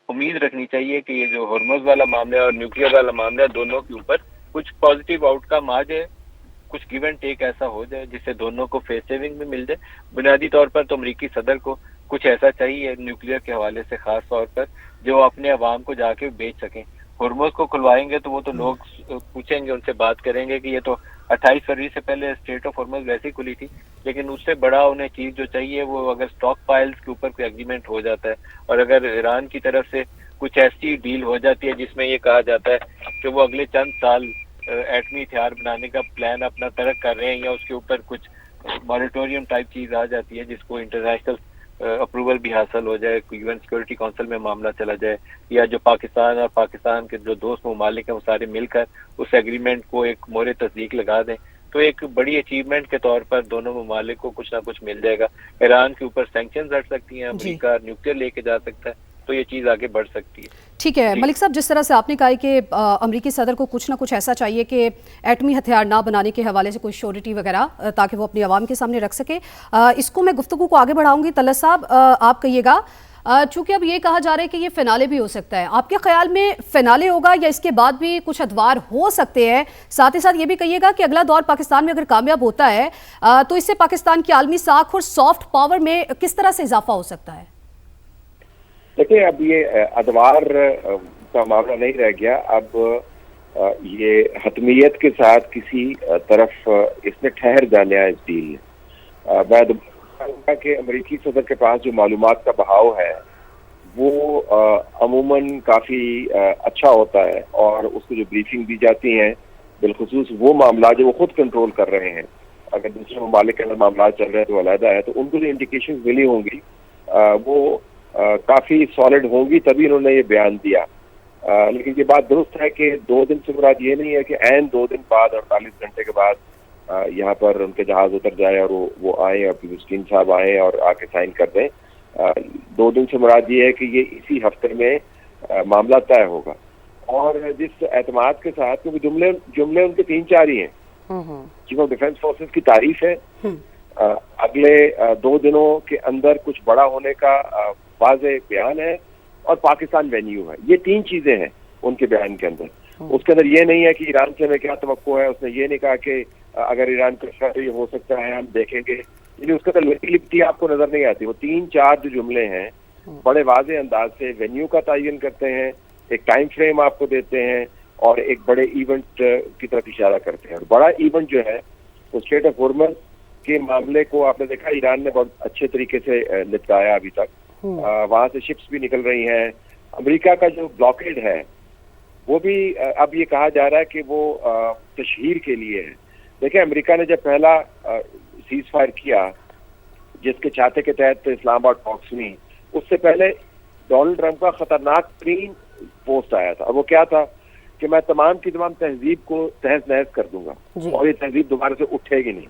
S5: उम्मीद रखनी चाहिए कि ये जो हॉर्मोज वाला मामला और न्यूक्लियर वाला मामला, दोनों के ऊपर कुछ पॉजिटिव आउटकम आ जाए, कुछ गिव एंड टेक ऐसा हो जाए जिससे दोनों को फेस सेविंग भी मिल जाए। बुनियादी तौर पर तो अमरीकी सदर को कुछ ऐसा चाहिए न्यूक्लियर के हवाले से, खास तौर पर जो अपने अवाम को जाके बेच सकें। हॉर्मोज को खुलवाएंगे तो वो तो लोग पूछेंगे, उनसे बात करेंगे कि ये तो 28 फरवरी से पहले स्टेट ऑफ हॉर्मोज वैसे ही खुली थी। लेकिन उससे बड़ा उन्हें चीज जो चाहिए वो अगर स्टॉक पाइल्स के ऊपर कोई एग्रीमेंट हो जाता है और अगर ईरान की तरफ से कुछ ऐसी डील हो जाती है जिसमें ये कहा जाता है कि वो अगले चंद साल एटमी हथियार बनाने का प्लान अपना तर्क कर रहे हैं, या उसके ऊपर कुछ मॉरिटोरियम टाइप चीज आ जाती है जिसको इंटरनेशनल अप्रूवल भी हासिल हो जाए, यूएन सिक्योरिटी काउंसिल में मामला चला जाए, या जो पाकिस्तान और पाकिस्तान के जो दोस्त ममालिक हैं वो सारे मिलकर उस एग्रीमेंट को एक मोहर तस्दीक लगा दें, तो एक बड़ी अचीवमेंट के तौर पर दोनों ममालिक को कुछ ना कुछ मिल जाएगा। ईरान के ऊपर सैंक्शंस हट सकती हैं, अमेरिका न्यूक्लियर लेके जा सकता है, तो ये चीज़ आगे बढ़ सकती है।
S3: ठीक है मलिक साहब, जिस तरह से आपने कहा कि अमेरिकी सदर को कुछ ना कुछ ऐसा चाहिए कि एटमी हथियार ना बनाने के हवाले से कोई श्योरिटी वगैरह ताकि वो अपनी आवाम के सामने रख सके, इसको मैं गुफ्तगू को आगे बढ़ाऊंगी। तलत साहब, आप कहिएगा, चूंकि अब ये कहा जा रहा है कि ये फिनाले भी हो सकता है, आपके ख्याल में फिनाले होगा या इसके बाद भी कुछ अदवार हो सकते हैं? साथ ही साथ ये भी कहिएगा कि अगला दौर पाकिस्तान में अगर कामयाब होता है तो इससे पाकिस्तान की आलमी साख और सॉफ्ट पावर में किस तरह से इजाफा हो सकता है?
S2: देखिए, अब ये अदवार का मामला नहीं रह गया। अब ये हतमियत के साथ किसी तरफ इसमें ठहर जाने है इस डील ने। मैं कहूँगा कि अमेरिकी सदर के पास जो मालूमात का बहाव है वो अमूमन काफ़ी अच्छा होता है, और उसको जो ब्रीफिंग दी जाती है बिलखुसूस वो मामला जो वो खुद कंट्रोल कर रहे हैं, अगर दूसरे ममालिक के अंदर मामला चल रहे हैं तो अलहदा है, तो उनको जो इंडिकेशन मिली होंगी वो काफ़ी सॉलिड होंगी, तभी उन्होंने ये बयान दिया। लेकिन ये बात दुरुस्त है कि 2 दिन से मुराद ये नहीं है कि ऐन 2 दिन बाद 48 घंटे के बाद यहाँ पर उनके जहाज उतर जाए और वो आए और फिलिस्तीन साहब आए और आके साइन कर दें। 2 दिन से मुराद ये है कि ये इसी हफ्ते में मामला तय होगा। और जिस एतमाद के साथ, क्योंकि जुमले उनके 3-4 ही हैं। चीफ ऑफ डिफेंस फोर्सेस की तारीफ है, अगले 2 दिनों के अंदर कुछ बड़ा होने का वाज़ेह बयान है, और पाकिस्तान वेन्यू है। ये 3 चीजें हैं उनके बयान के अंदर। उसके अंदर ये नहीं है कि ईरान से हमें क्या तवक्को है, उसने ये नहीं कहा कि अगर ईरान का तो ये हो सकता है, हम देखेंगे, यानी उसके अंदर लिखती आपको नजर नहीं आती। वो 3-4 जो जुमले हैं बड़े वाज़ेह अंदाज से वेन्यू का तयन करते हैं, एक टाइम फ्रेम आपको देते हैं, और एक बड़े इवेंट की तरफ इशारा करते हैं। और बड़ा इवेंट जो है वो स्टेट ऑफ हॉर्मज़ के मामले को आपने देखा ईरान ने बहुत अच्छे तरीके से निपटाया अभी तक। वहां से शिप्स भी निकल रही हैं। अमेरिका का जो ब्लॉकेड है वो भी अब ये कहा जा रहा है कि वो तशहीर के लिए है। देखिए, अमेरिका ने जब पहला सीज फायर किया जिसके चाहते के तहत इस्लामाबाद टॉक्स हुई, उससे पहले डोनाल्ड ट्रंप का खतरनाक तरीन पोस्ट आया था, और वो क्या था कि मैं तमाम की तमाम तहजीब को तहस नहस कर दूंगा
S1: जी।
S2: और ये तहजीब दोबारा से उठेगी नहीं।